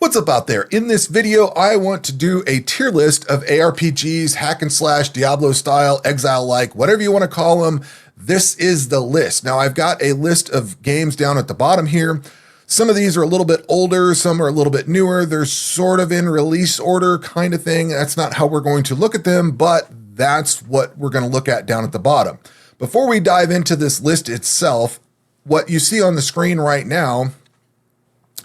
What's up out there? In this video, I want to do a tier list of ARPGs, hack and slash, Diablo style, Exile-like, whatever you want to call them. This is the list. Now, I've got a list of games down at the bottom here. Some of these are a little bit older, some are a little bit newer. They're sort of in release order kind of thing. That's not how we're going to look at them, but that's what we're going to look at down at the bottom. Before we dive into this list itself, what you see on the screen right now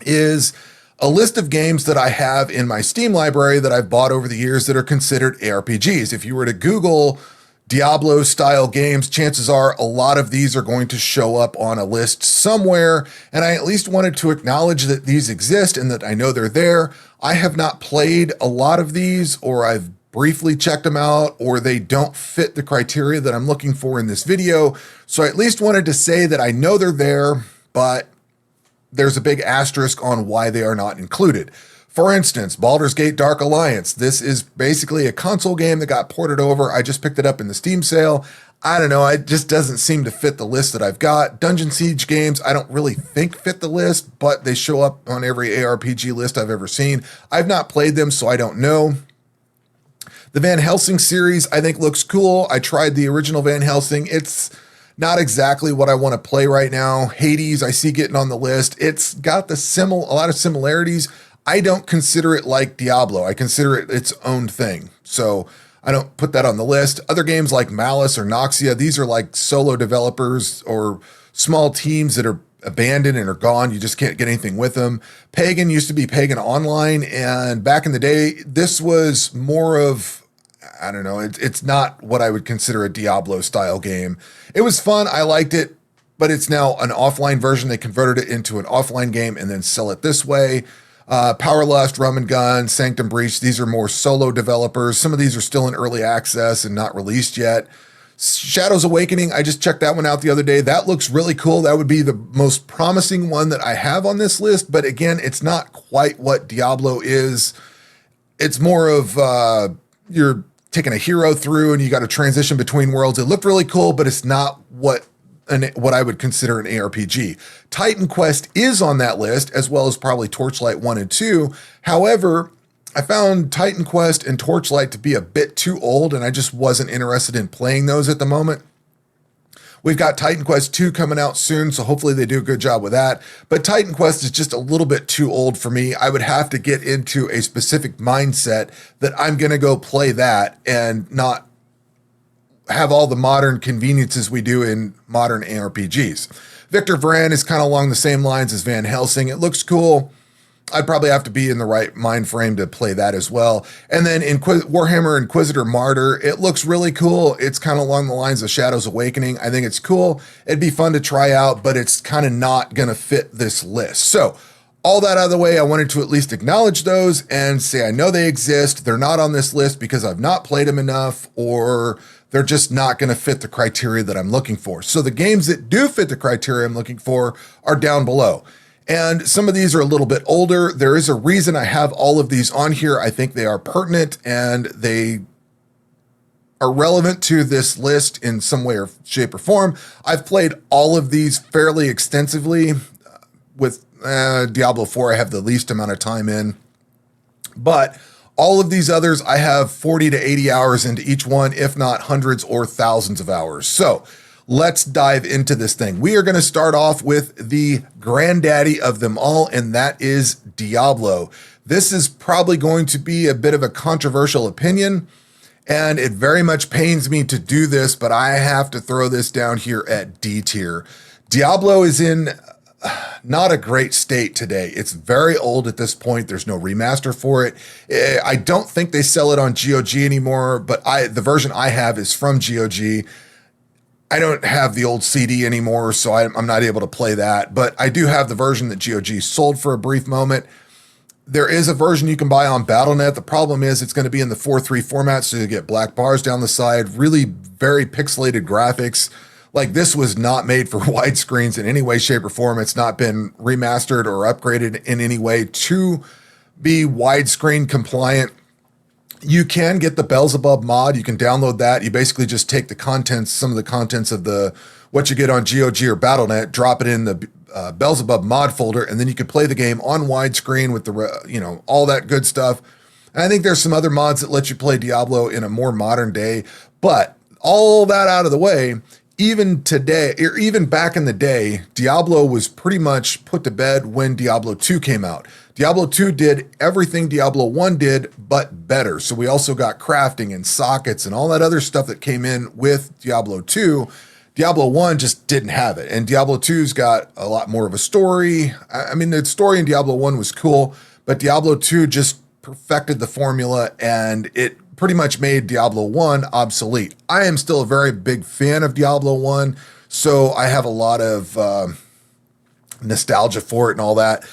is a list of games that I have in my Steam library that I've bought over the years that are considered ARPGs. If you were to Google Diablo style games, chances are a lot of these are going to show up on a list somewhere. And I at least wanted to acknowledge that these exist and that I know they're there. I have not played a lot of these, or I've briefly checked them out, or they don't fit the criteria that I'm looking for in this video. So I at least wanted to say that I know they're there, but there's a big asterisk on why they are not included. For instance, Baldur's Gate Dark Alliance. This is basically a console game that got ported over. I just picked it up in the Steam sale. I don't know, it just doesn't seem to fit the list that I've got. Dungeon Siege games, I don't really think fit the list, but they show up on every ARPG list I've ever seen. I've not played them, so I don't know. The Van Helsing series, I think looks cool. I tried the original Van Helsing. It's not exactly what I want to play right now. Hades, I see getting on the list. It's got a lot of similarities. I don't consider it like Diablo. I consider it its own thing. So I don't put that on the list. Other games like Malice or Noxia, these are like solo developers or small teams that are abandoned and are gone. You just can't get anything with them. Pagan used to be Pagan Online, and back in the day, this was more of, I don't know, it's not what I would consider a Diablo style game. It was fun, I liked it, but it's now an offline version. They converted it into an offline game and then sell it this way. Power Lust, Rum and Gun, Sanctum Breach, these are more solo developers. Some of these are still in early access and not released yet. Shadows Awakening, I just checked that one out the other day. That looks really cool. That would be the most promising one that I have on this list, but again, it's not quite what Diablo is. It's more of you're taking a hero through and you got to transition between worlds. It looked really cool, but it's not what I would consider an ARPG. Titan Quest is on that list, as well as probably Torchlight 1 and 2. However, I found Titan Quest and Torchlight to be a bit too old, and I just wasn't interested in playing those at the moment. We've got Titan Quest 2 coming out soon, so hopefully they do a good job with that. But Titan Quest is just a little bit too old for me. I would have to get into a specific mindset that I'm going to go play that and not have all the modern conveniences we do in modern ARPGs. Victor Vran is kind of along the same lines as Van Helsing. It looks cool. I'd probably have to be in the right mind frame to play that as well. And then Warhammer Inquisitor Martyr, it looks really cool. It's kind of along the lines of Shadows Awakening. I think it's cool. It'd be fun to try out, but it's kind of not going to fit this list. So all that out of the way, I wanted to at least acknowledge those and say I know they exist. They're not on this list because I've not played them enough, or they're just not going to fit the criteria that I'm looking for. So the games that do fit the criteria I'm looking for are down below. And some of these are a little bit older. There is a reason I have all of these on here. I think they are pertinent and they are relevant to this list in some way or shape or form. I've played all of these fairly extensively. With Diablo 4, I have the least amount of time in. But all of these others, I have 40 to 80 hours into each one, if not hundreds or thousands of hours. So let's dive into this thing. We are going to start off with the granddaddy of them all, and that is Diablo. This is probably going to be a bit of a controversial opinion, and it very much pains me to do this, but I have to throw this down here at D tier. Diablo is in not a great state today. It's very old at this point. There's no remaster for it. I don't think they sell it on GOG anymore, but the version I have is from GOG. I don't have the old CD anymore, so I'm not able to play that, but I do have the version that GOG sold for a brief moment. There is a version you can buy on Battle.net. The problem is it's going to be in the 4:3 format, so you get black bars down the side, really very pixelated graphics. Like, this was not made for widescreens in any way, shape, or form. It's not been remastered or upgraded in any way to be widescreen compliant. You can get the Beelzebub mod. You can download that. You basically just take the contents, some of the contents of the what you get on GOG or BattleNet, drop it in the Beelzebub mod folder, and then you could play the game on widescreen with the, all that good stuff. And I think there's some other mods that let you play Diablo in a more modern day, but all that out of the way, even today, or even back in the day, Diablo was pretty much put to bed when Diablo 2 came out. Diablo 2 did everything Diablo 1 did, but better. So we also got crafting and sockets and all that other stuff that came in with Diablo 2. Diablo 1 just didn't have it. And Diablo 2's got a lot more of a story. I mean, the story in Diablo 1 was cool, but Diablo 2 just perfected the formula, and it pretty much made Diablo 1 obsolete. I am still a very big fan of Diablo 1, so I have a lot of nostalgia for it and all that.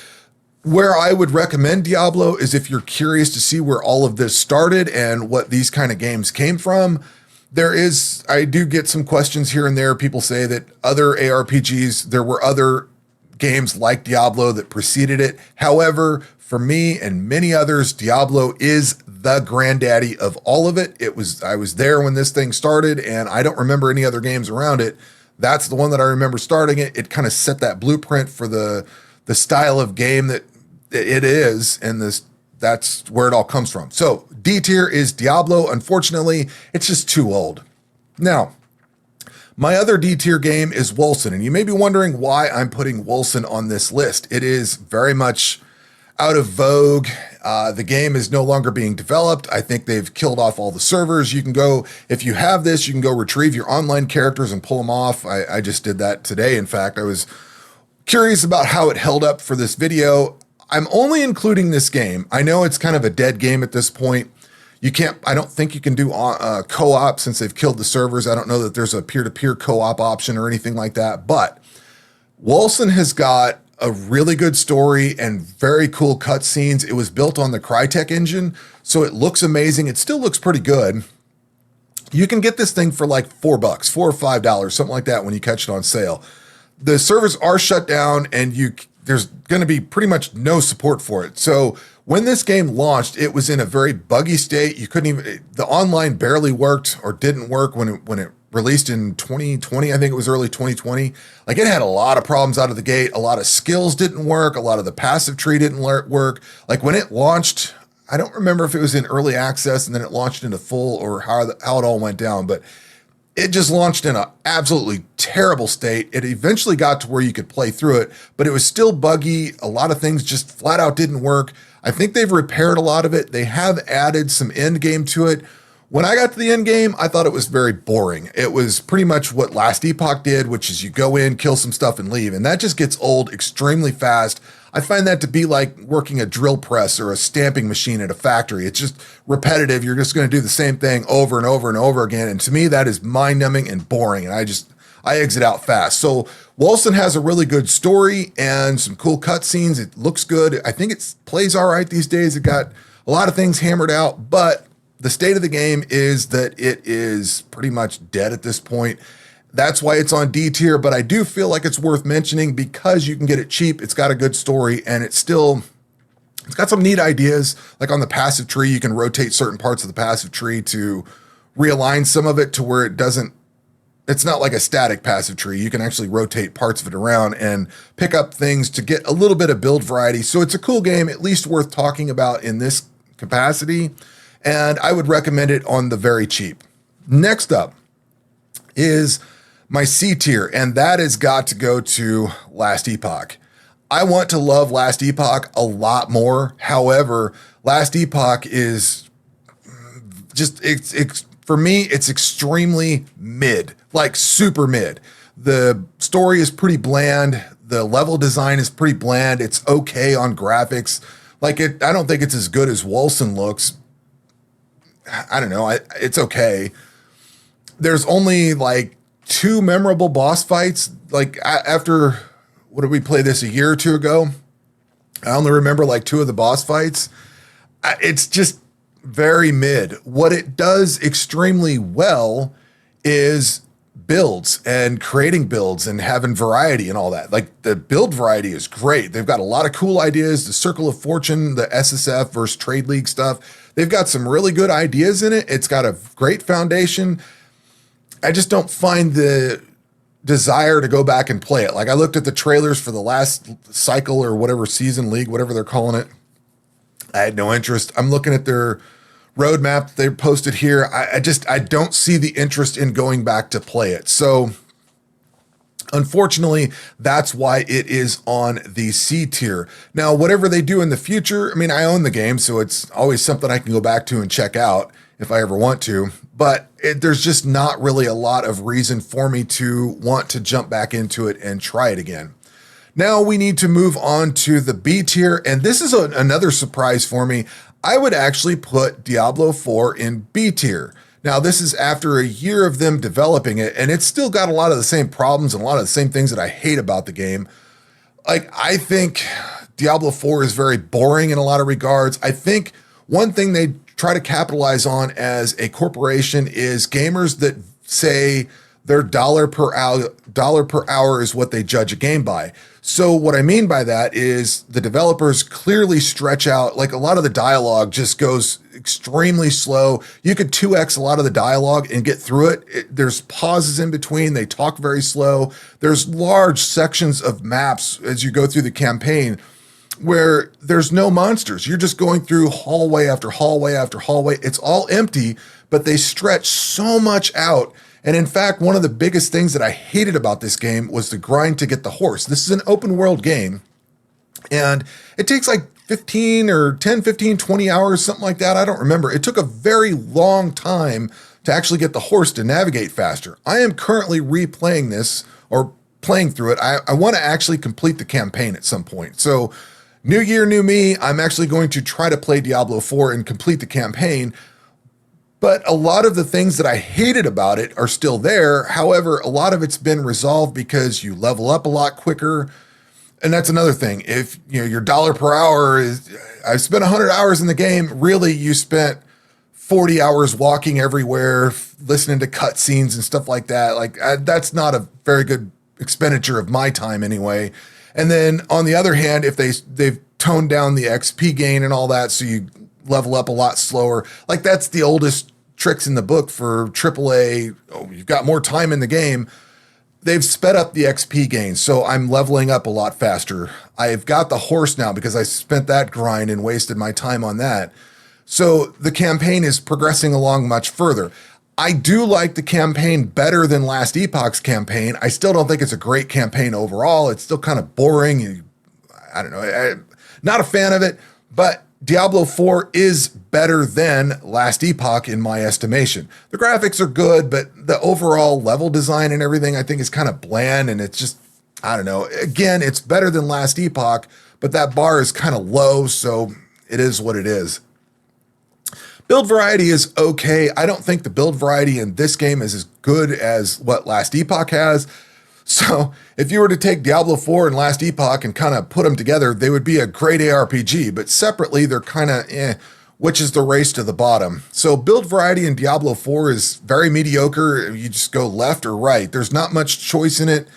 Where I would recommend Diablo is if you're curious to see where all of this started and what these kind of games came from. I do get some questions here and there. People say that other ARPGs, there were other games like Diablo that preceded it. However, for me and many others, Diablo is the granddaddy of all of it. I was there when this thing started, and I don't remember any other games around it. That's the one that I remember starting it. It kind of set that blueprint for the style of game that it is, and that's where it all comes from. So D tier is Diablo. Unfortunately, it's just too old. Now, my other D tier game is Wolcen, and you may be wondering why I'm putting Wolcen on this list. It is very much out of vogue. The game is no longer being developed. I think they've killed off all the servers. You can go, if you have this, you can go retrieve your online characters and pull them off. I just did that today. In fact, I was curious about how it held up for this video. I'm only including this game. I know it's kind of a dead game at this point. I don't think you can do co-op since they've killed the servers. I don't know that there's a peer-to-peer co-op option or anything like that, but Wolcen has got a really good story and very cool cutscenes. It was built on the Crytek engine, so it looks amazing. It still looks pretty good. You can get this thing for like $4, $4 or $5, something like that when you catch it on sale. The servers are shut down, and there's going to be pretty much no support for it. So when this game launched, it was in a very buggy state. The online barely worked or didn't work when it released in 2020. I think it was early 2020. Like, it had a lot of problems out of the gate. A lot of skills didn't work. A lot of the passive tree didn't work. Like, when it launched, I don't remember if it was in early access and then it launched into full or how it all went down, but it just launched in an absolutely terrible state. It eventually got to where you could play through it, but it was still buggy. A lot of things just flat out didn't work. I think they've repaired a lot of it. They have added some end game to it. When I got to the end game, I thought it was very boring. It was pretty much what Last Epoch did, which is you go in, kill some stuff, and leave. And that just gets old extremely fast. I find that to be like working a drill press or a stamping machine at a factory. It's just repetitive. You're just going to do the same thing over and over and over again. And to me, that is mind-numbing and boring. And I exit out fast. So Wolcen has a really good story and some cool cutscenes. It looks good. I think it plays all right these days. It got a lot of things hammered out, but the state of the game is that it is pretty much dead at this point. That's why it's on D tier, but I do feel like it's worth mentioning because you can get it cheap. It's got a good story, and it's got some neat ideas. Like on the passive tree, you can rotate certain parts of the passive tree to realign some of it to where it's not like a static passive tree. You can actually rotate parts of it around and pick up things to get a little bit of build variety. So it's a cool game, at least worth talking about in this capacity. And I would recommend it on the very cheap. Next up is my C tier, and that has got to go to Last Epoch. I want to love Last Epoch a lot more. However, Last Epoch is just, for me, it's extremely mid, like super mid. The story is pretty bland. The level design is pretty bland. It's okay on graphics. I don't think it's as good as Wolcen looks. I don't know. It's okay. There's only like 2 memorable boss fights. Like after, what did we play this a year or 2 ago? I only remember like 2 of the boss fights. It's just very mid. What it does extremely well is builds and creating builds and having variety and all that. Like the build variety is great. They've got a lot of cool ideas. The Circle of Fortune, the SSF versus Trade League stuff. They've got some really good ideas in it. It's got a great foundation. I just don't find the desire to go back and play it. Like I looked at the trailers for the last cycle or whatever season league, whatever they're calling it. I had no interest. I'm looking at their roadmap they posted here. I don't see the interest in going back to play it. So unfortunately, that's why it is on the C tier. Now, whatever they do in the future, I mean, I own the game, so it's always something I can go back to and check out if I ever want to. But there's just not really a lot of reason for me to want to jump back into it and try it again. Now we need to move on to the B tier, and this is another surprise for me. I would actually put Diablo 4 in B tier. Now, this is after a year of them developing it, and it's still got a lot of the same problems and a lot of the same things that I hate about the game. Like, I think Diablo 4 is very boring in a lot of regards. I think one thing they try to capitalize on as a corporation is gamers that say their dollar per hour is what they judge a game by. So what I mean by that is the developers clearly stretch out, like a lot of the dialogue just goes extremely slow. You could 2x a lot of the dialogue and get through it. There's pauses in between. They talk very slow. There's large sections of maps as you go through the campaign where there's no monsters. You're just going through hallway after hallway after hallway. It's all empty, but they stretch so much out. And in fact, one of the biggest things that I hated about this game was the grind to get the horse. This is an open world game, and it takes like 15 or 10, 15, 20 hours, something like that. I don't remember. It took a very long time to actually get the horse to navigate faster. I am currently replaying this or playing through it. I want to actually complete the campaign at some point. So new year, new me, I'm actually going to try to play Diablo 4 and complete the campaign. But a lot of the things that I hated about it are still there. However, a lot of it's been resolved because you level up a lot quicker. And that's another thing. If your dollar per hour is, I've spent 100 hours in the game, really you spent 40 hours walking everywhere, listening to cutscenes and stuff like that. Like that's not a very good expenditure of my time anyway. And then on the other hand, if they've toned down the XP gain and all that, so you level up a lot slower. Like that's the oldest tricks in the book for AAA. Oh, you've got more time in the game. They've sped up the XP gain, so I'm leveling up a lot faster. I've got the horse now because I spent that grind and wasted my time on that. So the campaign is progressing along much further. I do like the campaign better than last Epoch's campaign. I still don't think it's a great campaign overall. It's still kind of boring. I don't know. I'm not a fan of it, but Diablo 4 is better than last Epoch in my estimation. The graphics are good, but the overall level design and everything I think is kind of bland, and it's just, I don't know. Again, it's better than last Epoch, but that bar is kind of low, so it is what it is. Build variety is okay. I don't think the build variety in this game is as good as what last Epoch has. So if you were to take Diablo 4 and last Epoch and kind of put them together, they would be a great ARPG, but separately they're kind of which is the race to the bottom. So build variety in Diablo 4 is very mediocre. You just go left or right. There's not much choice in it.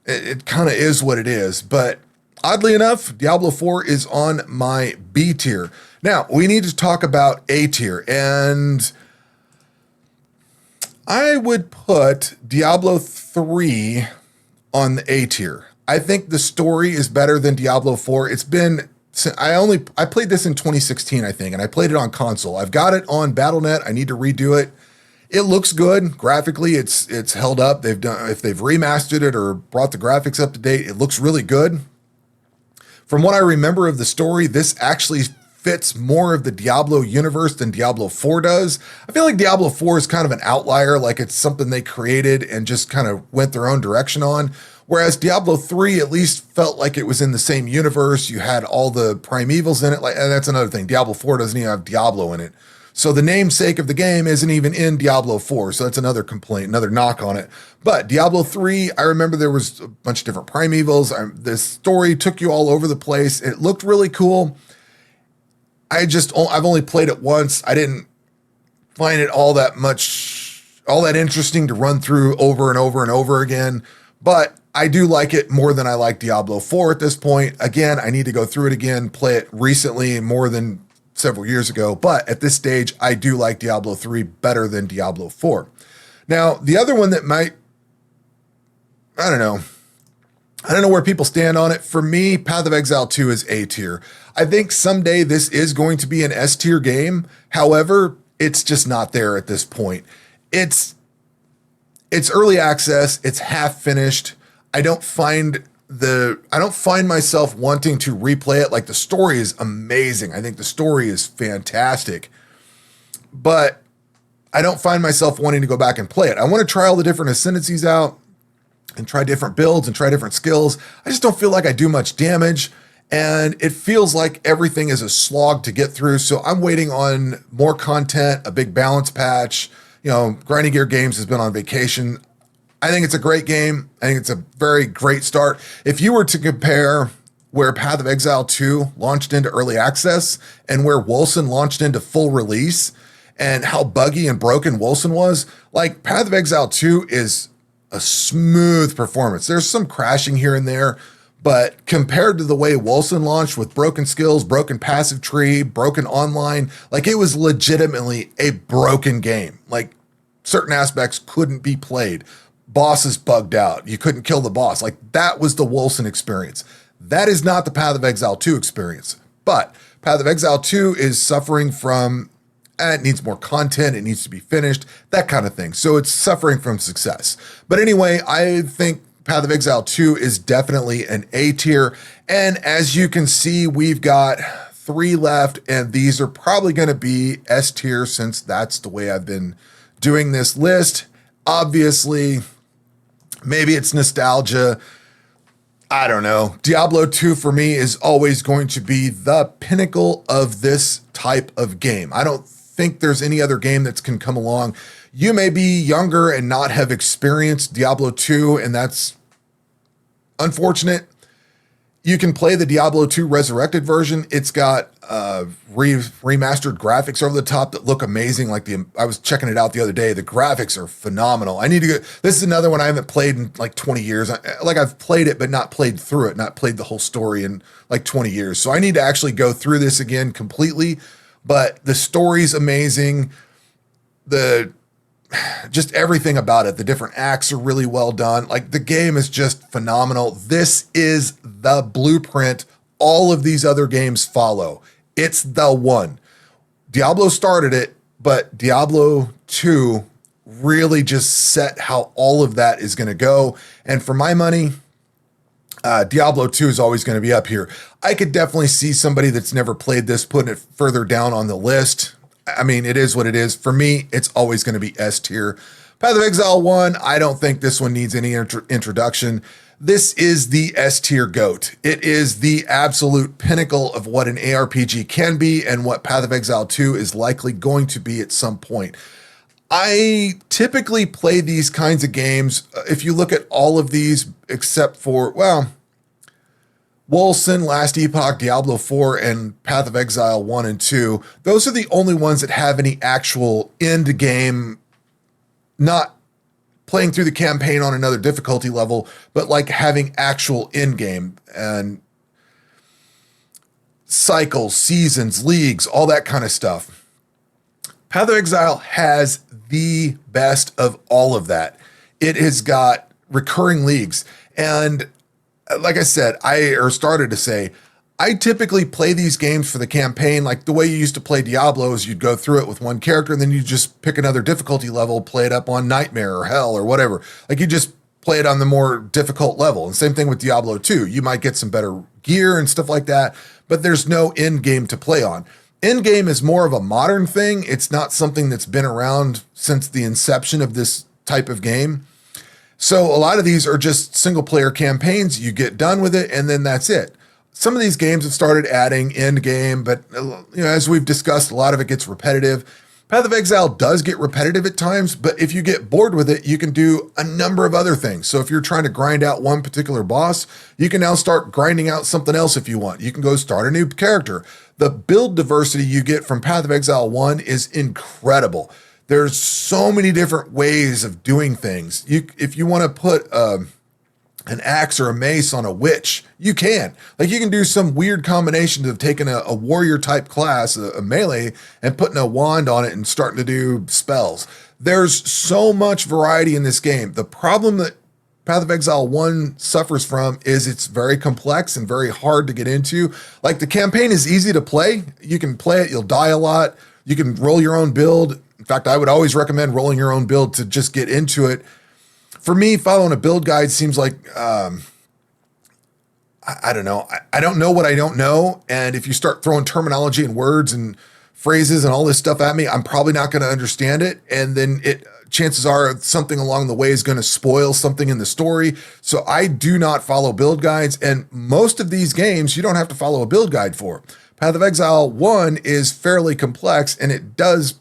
It kind of is what it is. But oddly enough, Diablo 4 is on my B tier. Now, we need to talk about A tier, and I would put Diablo 3 on the A tier. I think the story is better than Diablo 4. It's been, I played this in 2016, I think, and I played it on console. I've got it on Battle.net. I need to redo it. It looks good graphically. It's held up. If they've remastered it or brought the graphics up to date, it looks really good. From what I remember of the story, this actually fits more of the Diablo universe than Diablo 4 does. I feel like Diablo 4 is kind of an outlier, like it's something they created and just kind of went their own direction on. Whereas Diablo 3 at least felt like it was in the same universe. You had all the primevals in it. And that's another thing. Diablo 4 doesn't even have Diablo in it. So the namesake of the game isn't even in Diablo 4. So that's another complaint, another knock on it. But Diablo 3, I remember there was a bunch of different primevals. This story took you all over the place. It looked really cool. I've only played it once. I didn't find it all that interesting to run through over and over and over again. But I do like it more than I like Diablo 4 at this point. Again, I need to go through it again, play it recently more than several years ago. But at this stage, I do like Diablo 3 better than Diablo 4. Now, the other one that might I don't know. I don't know where people stand on it. For me, Path of Exile 2 is A tier. I think someday this is going to be an S tier game. However, it's just not there at this point. It's early access. It's half finished. I don't find myself wanting to replay it. Like, the story is amazing. I think the story is fantastic, but I don't find myself wanting to go back and play it. I want to try all the different ascendancies out and try different builds and try different skills. I just don't feel like I do much damage, and it feels like everything is a slog to get through. So I'm waiting on more content, a big balance patch. You know, Grinding Gear Games has been on vacation. I think it's a great game. I think it's a very great start. If you were to compare where Path of Exile 2 launched into early access and where Wolcen launched into full release, and how buggy and broken Wolcen was, like, Path of Exile 2 is a smooth performance. There's some crashing here and there, but compared to the way Wolcen launched with broken skills, broken passive tree, broken online, like, it was legitimately a broken game. Like, certain aspects couldn't be played. Bosses bugged out. You couldn't kill the boss. Like, that was the Wolcen experience. That is not the Path of Exile 2 experience. But Path of Exile 2 is suffering from, it needs more content, it needs to be finished, that kind of thing. So it's suffering from success. But anyway, I think Path of Exile 2 is definitely an A tier. And as you can see, we've got 3 left, and these are probably going to be S tier since that's the way I've been doing this list. Obviously, maybe it's nostalgia. I don't know. Diablo 2 for me is always going to be the pinnacle of this type of game. I don't think there's any other game that can come along. You may be younger and not have experienced Diablo 2, and that's unfortunate. You can play the Diablo 2 Resurrected version. It's got remastered graphics over the top that look amazing. Like, I was checking it out the other day. The graphics are phenomenal. I need to go. This is another one I haven't played in like 20 years. I've played it, but not played through it, not played the whole story in like 20 years. So I need to actually go through this again completely. But the story's amazing. Just everything about it. The different acts are really well done. Like, the game is just phenomenal. This is the blueprint all of these other games follow. It's the one. Diablo started it, but Diablo 2 really just set how all of that is going to go. And for my money, Diablo 2 is always going to be up here. I could definitely see somebody that's never played this putting it further down on the list. I mean, it is what it is. For me, it's always going to be S tier. Path of Exile 1, I don't think this one needs any introduction. This is the S tier GOAT. It is the absolute pinnacle of what an ARPG can be and what Path of Exile 2 is likely going to be at some point. I typically play these kinds of games. If you look at all of these, except for, well, Wolcen, Last Epoch, Diablo 4, and Path of Exile 1 and 2, those are the only ones that have any actual end game, not playing through the campaign on another difficulty level, but like having actual end game and cycles, seasons, leagues, all that kind of stuff. Path of Exile has the best of all of that. It has got recurring leagues. And like I said, started to say, I typically play these games for the campaign. Like, the way you used to play Diablo is you'd go through it with one character and then you just pick another difficulty level, play it up on Nightmare or Hell or whatever. Like, you just play it on the more difficult level. And same thing with Diablo 2. You might get some better gear and stuff like that, but there's no end game to play on. End game is more of a modern thing. It's not something that's been around since the inception of this type of game. So a lot of these are just single player campaigns. You get done with it and then that's it. Some of these games have started adding end game, but as we've discussed, a lot of it gets repetitive. Path of Exile does get repetitive at times, but if you get bored with it, you can do a number of other things. So if you're trying to grind out one particular boss, you can now start grinding out something else if you want. You can go start a new character. The build diversity you get from Path of Exile 1 is incredible. There's so many different ways of doing things. If you want to put an axe or a mace on a witch, you can. Like, you can do some weird combination of taking a warrior type class, a melee, and putting a wand on it and starting to do spells. There's so much variety in this game. The problem that Path of Exile 1 suffers from is it's very complex and very hard to get into. Like, the campaign is easy to play. You can play it, you'll die a lot. You can roll your own build. In fact, I would always recommend rolling your own build to just get into it. For me, following a build guide seems like, I don't know. I don't know what I don't know. And if you start throwing terminology and words and phrases and all this stuff at me, I'm probably not going to understand it. And then chances are something along the way is going to spoil something in the story. So I do not follow build guides. And most of these games, you don't have to follow a build guide for. Path of Exile 1 is fairly complex, and it does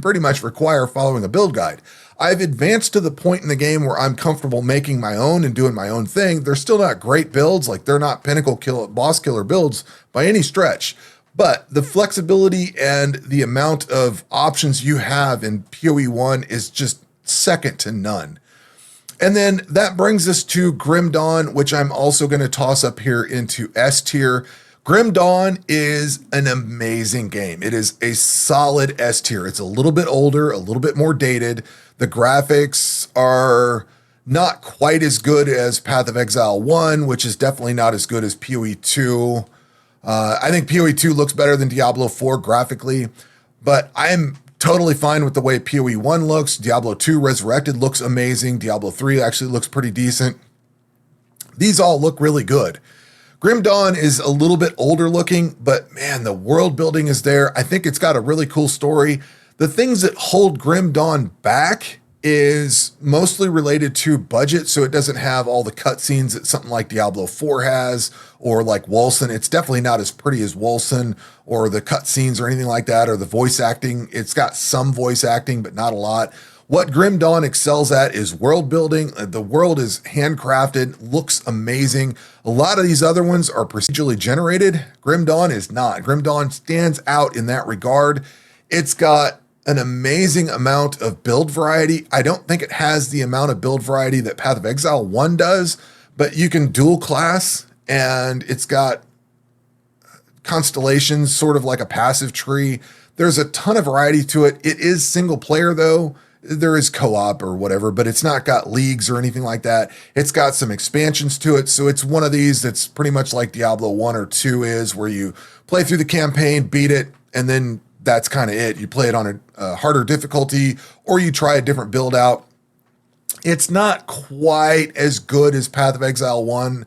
pretty much require following a build guide. I've advanced to the point in the game where I'm comfortable making my own and doing my own thing. They're still not great builds. Like, they're not pinnacle boss killer builds by any stretch. But the flexibility and the amount of options you have in PoE 1 is just second to none. And then that brings us to Grim Dawn, which I'm also going to toss up here into S tier. Grim Dawn is an amazing game. It is a solid S tier. It's a little bit older, a little bit more dated. The graphics are not quite as good as Path of Exile 1, which is definitely not as good as PoE 2. I think PoE 2 looks better than Diablo 4 graphically, but I'm totally fine with the way PoE 1 looks. Diablo 2 Resurrected looks amazing. Diablo 3 actually looks pretty decent. These all look really good. Grim Dawn is a little bit older looking, but man, the world building is there. I think it's got a really cool story. The things that hold Grim Dawn back is mostly related to budget, so it doesn't have all the cutscenes that something like Diablo 4 has, or like Wolcen. It's definitely not as pretty as Wolcen, or the cutscenes or anything like that, or the voice acting. It's got some voice acting, but not a lot. What Grim Dawn excels at is world building. The world is handcrafted, looks amazing. A lot of these other ones are procedurally generated. Grim Dawn is not. Grim Dawn stands out in that regard. It's got an amazing amount of build variety. I don't think it has the amount of build variety that Path of Exile 1 does, but you can dual class, and it's got constellations, sort of like a passive tree. There's a ton of variety to it. It is single player though. There is co-op or whatever, but it's not got leagues or anything like that. It's got some expansions to it. So it's one of these that's pretty much like Diablo 1 or 2 is, where you play through the campaign, beat it, and then that's kind of it. You play it on a harder difficulty, or you try a different build out. It's not quite as good as Path of Exile 1.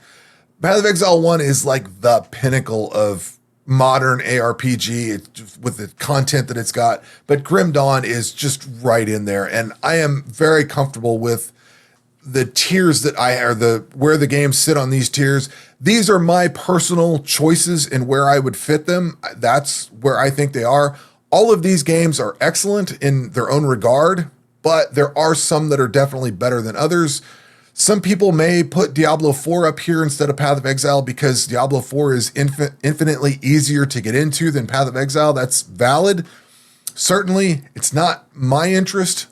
Path of Exile 1 is like the pinnacle of modern ARPG with the content that it's got, but Grim Dawn is just right in there. And I am very comfortable with the tiers that where the games sit on these tiers. These are my personal choices and where I would fit them. That's where I think they are. All of these games are excellent in their own regard, but there are some that are definitely better than others. Some people may put Diablo 4 up here instead of Path of Exile because Diablo 4 is infinitely easier to get into than Path of Exile. That's valid. Certainly, it's not my interest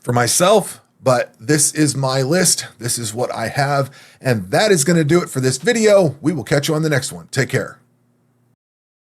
for myself, but this is my list. This is what I have, and that is going to do it for this video. We will catch you on the next one. Take care.